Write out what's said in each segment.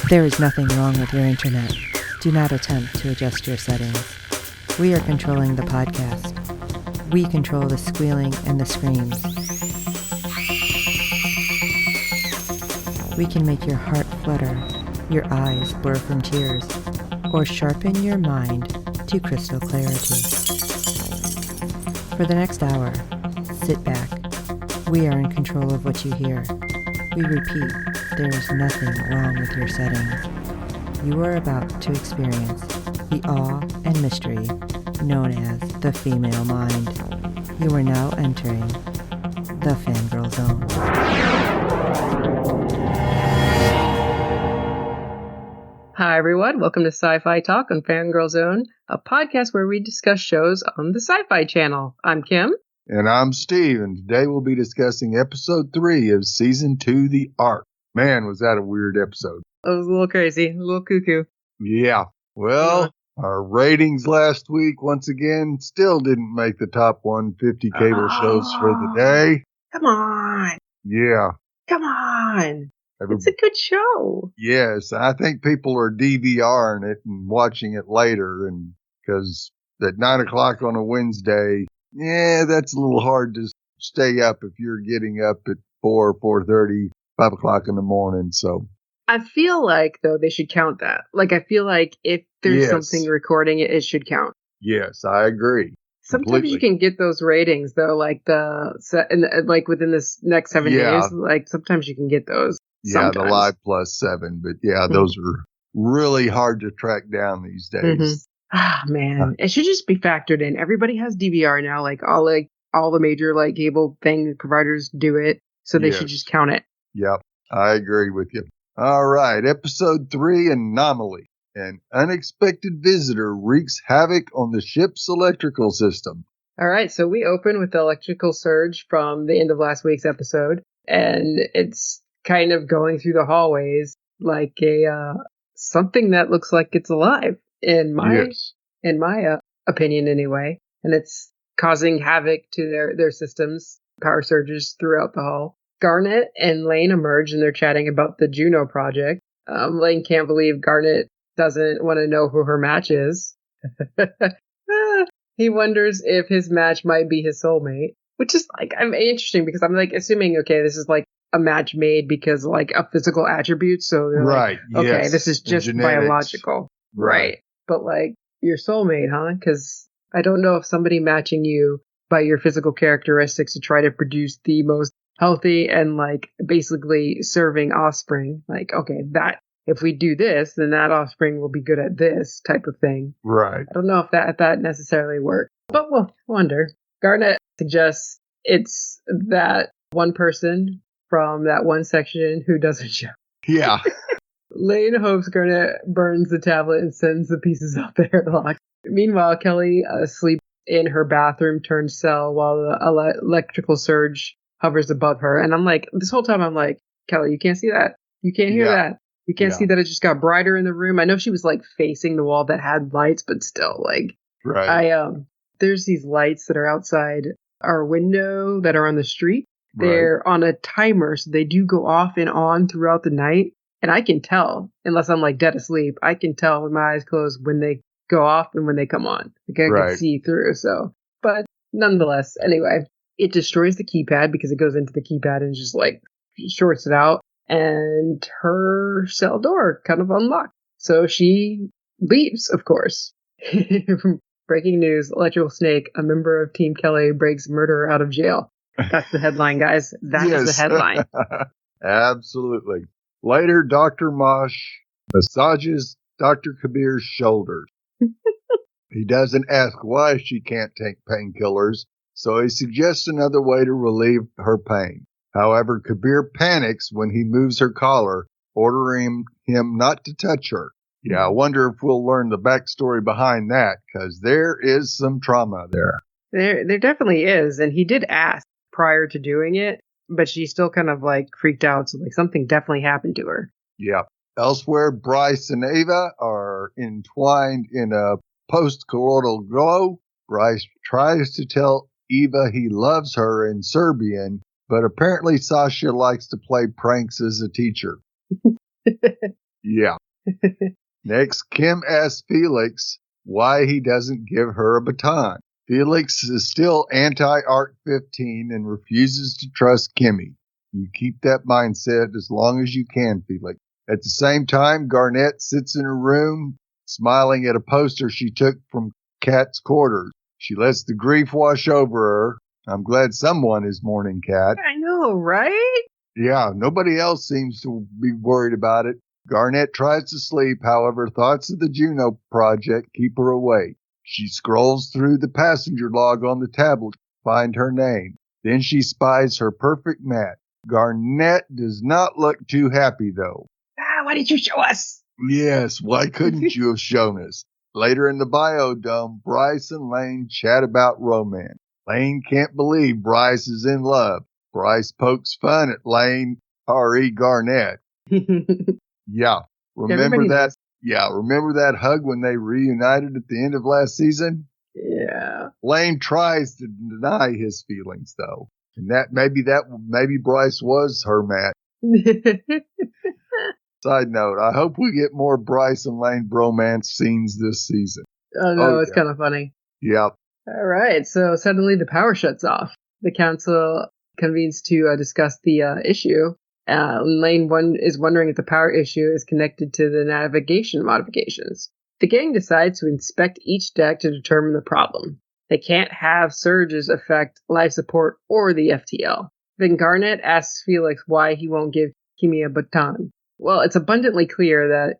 There is nothing wrong with your internet. Do not attempt to adjust your settings. We are controlling the podcast. We control the squealing and the screams. We can make your heart flutter, your eyes blur from tears, or sharpen your mind to crystal clarity. For the next hour, sit back. We are in control of what you hear. We repeat, there is nothing wrong with your settings. You are about to experience the awe and mystery known as the female mind. You are now entering the Fangirl Zone. Hi everyone, welcome to Sci-Fi Talk on Fangirl Zone, a podcast where we discuss shows on the Sci-Fi Channel. I'm Kim. And I'm Steve, and today we'll be discussing episode 3 of season 2, The Ark. Man, was that a weird episode. It was a little crazy, a little cuckoo. Yeah. Well, our ratings last week, once again, still didn't make the top 150 cable shows for the day. Come on. Yeah. Come on. It's a good show. Yes, I think people are DVRing it and watching it later, and because at 9 o'clock on a Wednesday, yeah, that's a little hard to stay up if you're getting up at 4:30, 5 o'clock in the morning. So I feel like, though, they should count that. Like, I feel like if there's something recording it, it should count. Yes, I agree. Sometimes you can get those ratings, though, like like within this next 7 days. Like, sometimes you can get those. Yeah, the Live Plus 7. But yeah, those are really hard to track down these days. Mm-hmm. Ah, man, it should just be factored in. Everybody has DVR now. Like all the major cable thing providers do it, so they should just count it. Yep, I agree with you. All right, episode 3, Anomaly. An unexpected visitor wreaks havoc on the ship's electrical system. All right, so we open with the electrical surge from the end of last week's episode, and it's kind of going through the hallways like a something that looks like it's alive. In my opinion, anyway, and it's causing havoc to their systems, power surges throughout the hall. Garnet and Lane emerge and they're chatting about the Juno project. Lane can't believe Garnet doesn't want to know who her match is. He wonders if his match might be his soulmate, which is I'm interesting because I'm assuming, okay, this is a match made because a physical attribute. So they're okay, this is just biological. Right. But your soulmate, huh? Because I don't know if somebody matching you by your physical characteristics to try to produce the most healthy and basically serving offspring. Okay, that if we do this, then that offspring will be good at this type of thing. Right. I don't know if that necessarily works, but we'll wonder. Garnet suggests it's that one person from that one section who doesn't show. Yeah. Lane hopes Garnet burns the tablet and sends the pieces out the airlock. Meanwhile, Kelly sleeps in her bathroom turned cell while the electrical surge hovers above her. And I'm this whole time I'm Kelly, you can't see that. You can't hear that. You can't see that it just got brighter in the room. I know she was facing the wall that had lights, but still right. There's these lights that are outside our window that are on the street. They're on a timer, so they do go off and on throughout the night. And I can tell, unless I'm dead asleep, I can tell with my eyes closed when they go off and when they come on. I can see through. So, but nonetheless, anyway, it destroys the keypad because it goes into the keypad and just shorts it out. And her cell door kind of unlocked. So she leaves, of course. Breaking news, Electrical Snake, a member of Team Kelly, breaks murderer out of jail. That's the headline, guys. That is the headline. Absolutely. Later, Dr. Mosh massages Dr. Kabir's shoulders. He doesn't ask why she can't take painkillers, so he suggests another way to relieve her pain. However, Kabir panics when he moves her collar, ordering him not to touch her. Yeah, I wonder if we'll learn the backstory behind that, because there is some trauma there. There definitely is, and he did ask prior to doing it, but she still kind of freaked out, so something definitely happened to her. Yeah. Elsewhere, Bryce and Ava are entwined in a post-coital glow. Bryce tries to tell Eva he loves her in Serbian, but apparently Sasha likes to play pranks as a teacher. Yeah. Next, Kim asks Felix why he doesn't give her a baton. Felix is still anti-Ark 15 and refuses to trust Kimmy. You keep that mindset as long as you can, Felix. At the same time, Garnett sits in her room, smiling at a poster she took from Kat's quarters. She lets the grief wash over her. I'm glad someone is mourning Kat. I know, right? Yeah, nobody else seems to be worried about it. Garnett tries to sleep, however, thoughts of the Juno project keep her awake. She scrolls through the passenger log on the tablet to find her name. Then she spies her perfect match. Garnett does not look too happy, though. Why did you show us? Yes, why couldn't you have shown us? Later in the biodome, Bryce and Lane chat about romance. Lane can't believe Bryce is in love. Bryce pokes fun at Lane, R.E. Garnett. Yeah, remember that? Knows. Yeah, remember that hug when they reunited at the end of last season? Yeah. Lane tries to deny his feelings, though. And maybe Bryce was her Matt. Side note, I hope we get more Bryce and Lane bromance scenes this season. Oh, no, it's kind of funny. Yep. All right, so suddenly the power shuts off. The council convenes to discuss the issue. Lane is wondering if the power issue is connected to the navigation modifications. The gang decides to inspect each deck to determine the problem. They can't have surges affect life support or the FTL. Then Garnett asks Felix why he won't give Kimmy a baton. Well, it's abundantly clear that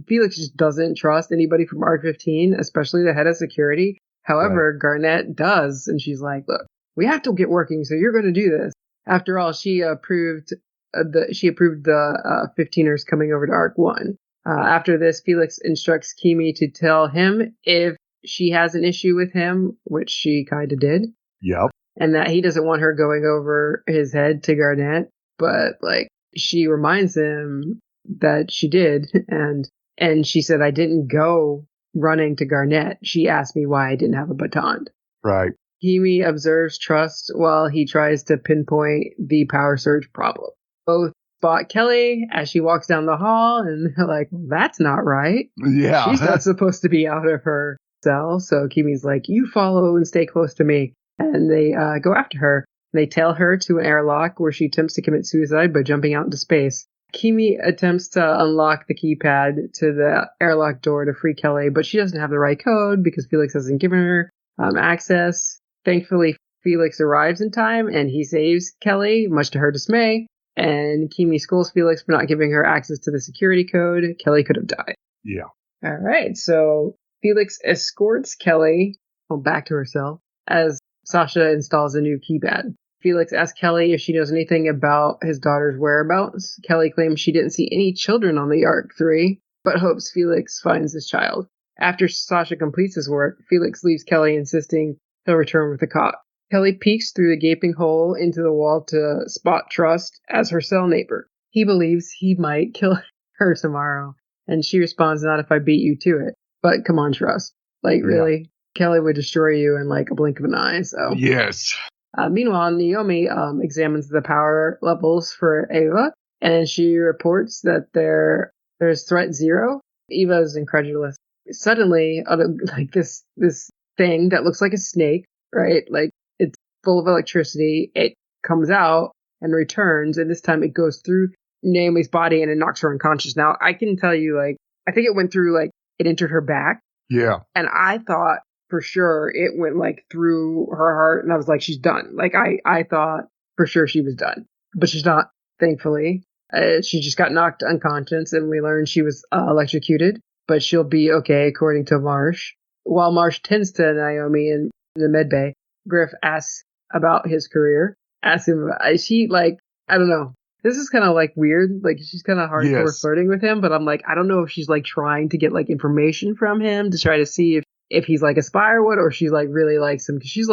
Felix just doesn't trust anybody from Ark 15, especially the head of security. However, right. Garnett does, and she's like, look, we have to get working, so you're going to do this. After all, she approved the 15ers coming over to Ark 1. After this, Felix instructs Kimmy to tell him if she has an issue with him, which she kind of did. Yep. And that he doesn't want her going over his head to Garnett. But, she reminds him that she did. And she said, I didn't go running to Garnett. She asked me why I didn't have a baton. Right. Kimmy observes Trust while he tries to pinpoint the power surge problem. Both spot Kelly as she walks down the hall, and they're like, that's not right. Yeah. She's not supposed to be out of her cell. So Kimmy's like, you follow and stay close to me. And they go after her. They tail her to an airlock where she attempts to commit suicide by jumping out into space. Kimmy attempts to unlock the keypad to the airlock door to free Kelly, but she doesn't have the right code because Felix hasn't given her access. Thankfully, Felix arrives in time and he saves Kelly, much to her dismay. And Kimmy scolds Felix for not giving her access to the security code. Kelly could have died. Yeah. All right, so Felix escorts Kelly back to herself as Sasha installs a new keypad. Felix asks Kelly if she knows anything about his daughter's whereabouts. Kelly claims she didn't see any children on the Ark 3, but hopes Felix finds his child. After Sasha completes his work, Felix leaves Kelly, insisting he'll return with the cop. Kelly peeks through the gaping hole into the wall to spot Trust as her cell neighbor. He believes he might kill her tomorrow, and she responds, not if I beat you to it. But come on, Trust. Really? Kelly would destroy you in a blink of an eye, so... Yes. Meanwhile, Naomi examines the power levels for Ava, and she reports that there's threat 0. Eva is incredulous. Suddenly, this thing that looks like a snake, right? It's full of electricity. It comes out and returns, and this time it goes through Naomi's body and it knocks her unconscious. Now, I can tell you, I think it went through, it entered her back. Yeah. And I thought for sure it went through her heart, and I was like, she's done. I thought for sure she was done, but she's not, thankfully. She just got knocked unconscious, and we learned she was electrocuted, but she'll be okay, according to Marsh. While Marsh tends to Naomi in the medbay, Griff asks about his career, asks him, is he I don't know. This is kind of weird. She's kind of hardcore flirting with him, but I'm I don't know if she's trying to get information from him to try to see if he's a spy or what, or she really likes him, because she's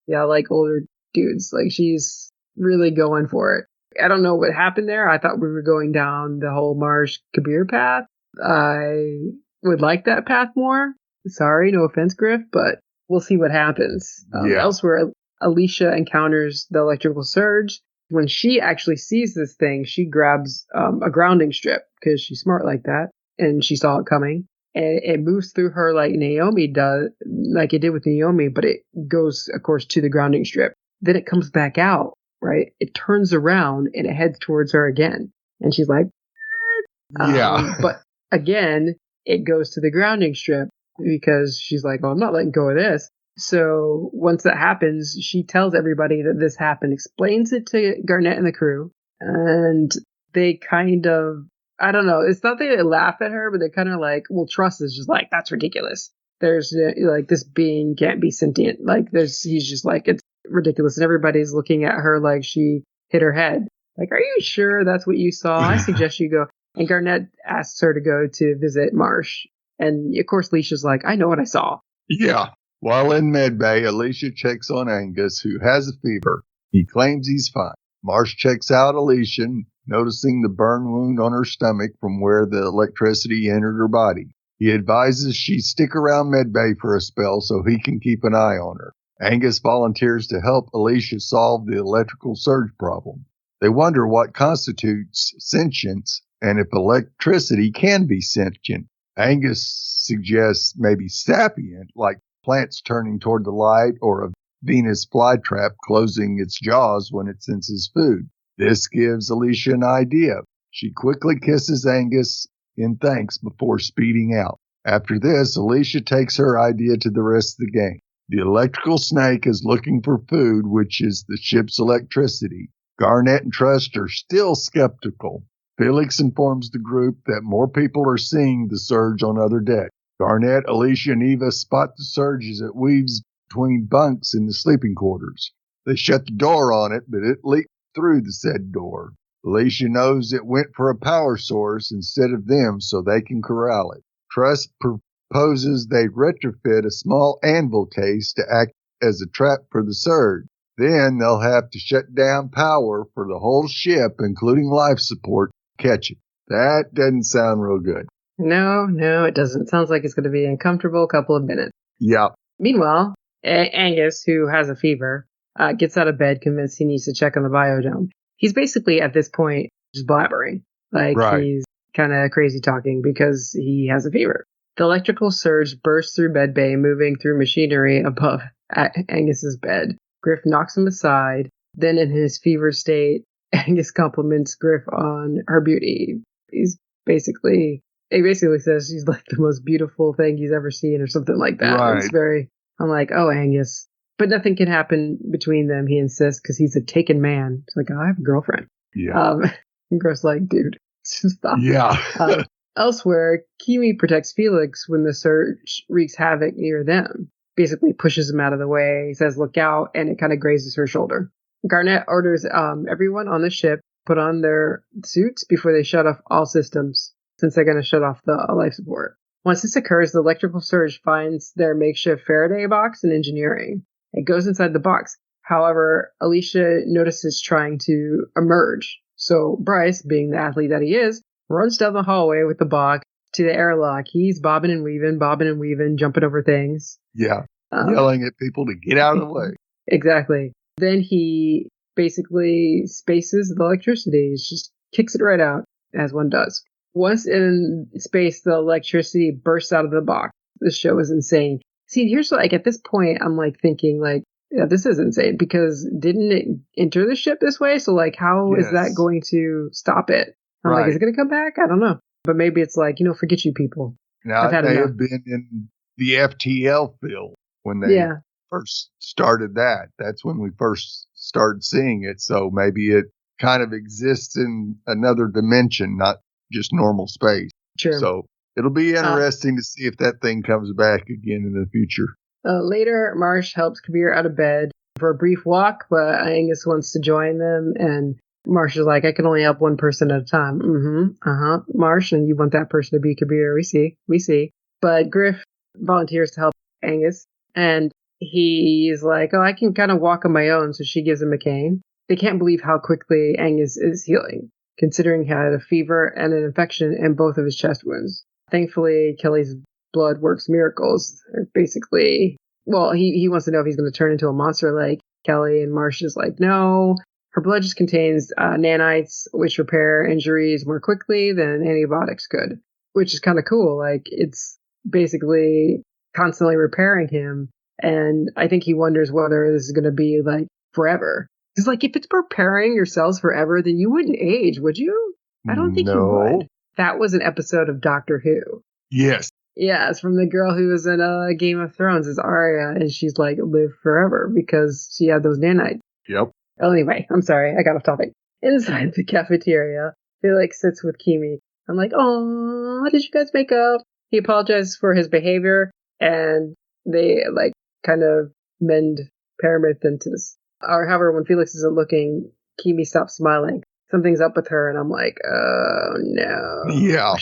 yeah, I like older dudes. She's really going for it. I don't know what happened there. I thought we were going down the whole Marsh Kabir path. I would like that path more. Sorry, no offense, Griff, but we'll see what happens. Elsewhere, Alicia encounters the electrical surge. When she actually sees this thing, she grabs a grounding strip because she's smart like that, and she saw it coming. And it moves through her like Naomi does, like it did with Naomi, but it goes, of course, to the grounding strip. Then it comes back out, right? It turns around and it heads towards her again. And she's like, Yeah. but again, it goes to the grounding strip because she's like, well, I'm not letting go of this. So once that happens, she tells everybody that this happened, explains it to Garnett and the crew, and they kind of, I don't know, it's not that they laugh at her, but they're kind of like, well, Truss is just like, that's ridiculous. There's like, this being can't be sentient. Like, he's just like, it's ridiculous. And everybody's looking at her like she hit her head. Like, are you sure that's what you saw? I suggest you go. And Garnett asks her to go to visit Marsh. And of course, Leisha's like, I know what I saw. Yeah. While in medbay, Alicia checks on Angus, who has a fever. He claims he's fine. Marsh checks out Alicia, noticing the burn wound on her stomach from where the electricity entered her body. He advises she stick around medbay for a spell so he can keep an eye on her. Angus volunteers to help Alicia solve the electrical surge problem. They wonder what constitutes sentience and if electricity can be sentient. Angus suggests maybe sapient, like plants turning toward the light or a Venus flytrap closing its jaws when it senses food. This gives Alicia an idea. She quickly kisses Angus in thanks before speeding out. After this, Alicia takes her idea to the rest of the gang. The electrical snake is looking for food, which is the ship's electricity. Garnett and Trust are still skeptical. Felix informs the group that more people are seeing the surge on other decks. Garnett, Alicia, and Eva spot the surge as it weaves between bunks in the sleeping quarters. They shut the door on it, but it leaked through the said door. Alicia knows it went for a power source instead of them, so they can corral it. Trust proposes they retrofit a small anvil case to act as a trap for the surge. Then they'll have to shut down power for the whole ship, including life support, to catch it. That doesn't sound real good. No, it doesn't. Sounds like it's going to be an uncomfortable couple of minutes. Yeah. Meanwhile, Angus, who has a fever, gets out of bed convinced he needs to check on the biodome. He's basically, at this point, just blabbering. Like, Right. He's kind of crazy talking because he has a fever. The electrical surge bursts through medbay, moving through machinery above Angus's bed. Griff knocks him aside. Then, in his fevered state, Angus compliments Griff on her beauty. He basically says she's like the most beautiful thing he's ever seen or something like that. Right. It's very, I'm like, oh, Angus. But nothing can happen between them, he insists, because he's a taken man. It's like, oh, I have a girlfriend. Yeah. And Griff's like, dude, stop. Yeah. Elsewhere, Kimi protects Felix when the surge wreaks havoc near them. Basically pushes him out of the way, says, look out, and it kind of grazes her shoulder. Garnett orders everyone on the ship put on their suits before they shut off all systems, since they're going to shut off the life support. Once this occurs, the electrical surge finds their makeshift Faraday box in engineering. It goes inside the box. However, Alicia notices trying to emerge. So Bryce, being the athlete that he is, runs down the hallway with the box to the airlock. He's bobbing and weaving, jumping over things. Yeah. Yelling at people to get out of the way. Exactly. Then he basically spaces the electricity. He just kicks it right out, as one does. Once in space, the electricity bursts out of the box. This show is insane. See, here's like, at this point, I'm like thinking like, yeah, this is insane because didn't it enter the ship this way? So like, how is that going to stop it? I'm like, is it going to come back? I don't know. But maybe it's like, forget you people. Now, they have been in the FTL field when they first started that. That's when we first started seeing it. So maybe it kind of exists in another dimension, not just normal space. Sure. So it'll be interesting to see if that thing comes back again in the future. Later, Marsh helps Kabir out of bed for a brief walk, but Angus wants to join them, and Marsh is like, I can only help one person at a time. Marsh, and you want that person to be Kabir. We see. But Griff volunteers to help Angus, and he's like, oh, I can kind of walk on my own, so she gives him a cane. They can't believe how quickly Angus is healing, considering he had a fever and an infection in both of his chest wounds. Thankfully, Kelly's blood works miracles. Basically, well, he wants to know if he's going to turn into a monster like Kelly, and Marsh is like, no, her blood just contains nanites, which repair injuries more quickly than antibiotics could, which is kind of cool. Like, it's basically constantly repairing him. And I think he wonders whether this is going to be, like, forever. Because, like, if it's repairing your cells forever, then you wouldn't age, would you? I don't think you would. That was an episode of Doctor Who. Yes. Yeah, it's from the girl who was in Game of Thrones as Arya, and she's like, live forever because she had those nanites. Yep. Well, anyway, I'm sorry, I got off topic. Inside the cafeteria, Felix sits with Kimi. I'm like, oh, how did you guys make up? He apologizes for his behavior, and they, like, kind of mend Paramount into this. Or however, when Felix isn't looking, Kimi stops smiling. Something's up with her, and I'm like, oh, no. Yeah.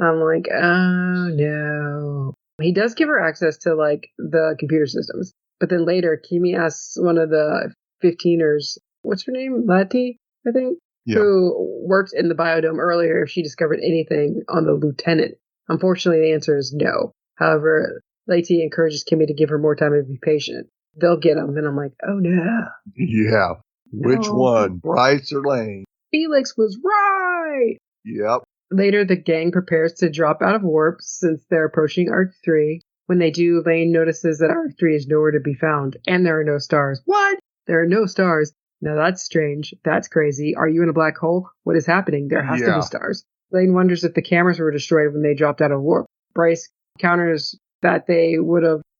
I'm like, oh, no. He does give her access to, like, the computer systems. But then later, Kimi asks one of the 15ers, what's her name? Lati, I think? Yeah. Who worked in the biodome earlier, if she discovered anything on the lieutenant. Unfortunately, the answer is no. However, Lati encourages Kimi to give her more time and be patient. They'll get him. And I'm like, oh, no. Yeah. Which one, Bryce or Lane? Felix was right. Yep. Later, the gang prepares to drop out of warp since they're approaching Ark 3. When they do, Lane notices that Ark 3 is nowhere to be found, and there are no stars. What? There are no stars. Now that's strange. That's crazy. Are you in a black hole? What is happening? There has to be stars. Lane wonders if the cameras were destroyed when they dropped out of warp. Bryce counters that they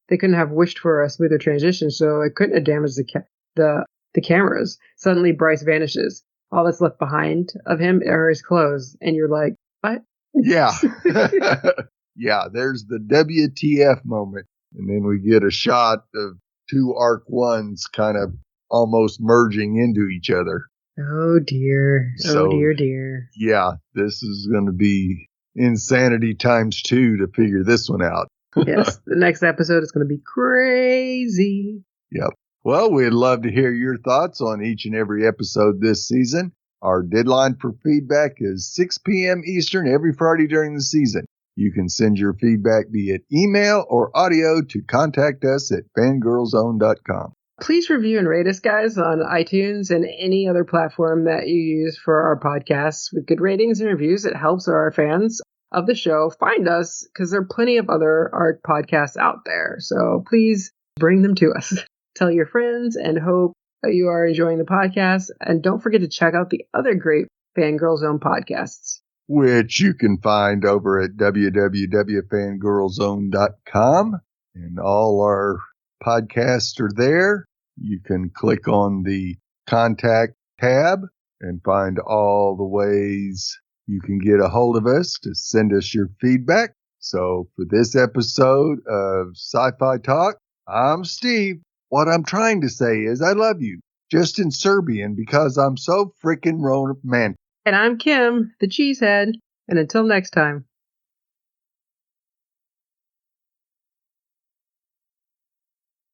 couldn't have wished for a smoother transition, so it couldn't have damaged the cameras. Suddenly, Bryce vanishes. All that's left behind of him are his clothes, and you're like, what? Yeah. Yeah, there's the WTF moment. And then we get a shot of two Ark 1s kind of almost merging into each other. Oh, dear. So, oh, dear. Yeah, this is going to be insanity times 2 to figure this one out. Yes, the next episode is going to be crazy. Yep. Well, we'd love to hear your thoughts on each and every episode this season. Our deadline for feedback is 6 p.m. Eastern every Friday during the season. You can send your feedback via email or audio to contact us at fangirlzone.com. Please review and rate us, guys, on iTunes and any other platform that you use for our podcasts. With good ratings and reviews, it helps our fans of the show find us, because there are plenty of other art podcasts out there. So please bring them to us. Tell your friends, and hope that you are enjoying the podcast. And don't forget to check out the other great Fangirl Zone podcasts, which you can find over at www.fangirlzone.com. And all our podcasts are there. You can click on the contact tab and find all the ways you can get a hold of us to send us your feedback. So for this episode of Sci-Fi Talk, I'm Steve. What I'm trying to say is I love you, just in Serbian, because I'm so freaking romantic. And I'm Kim, the cheesehead. And until next time.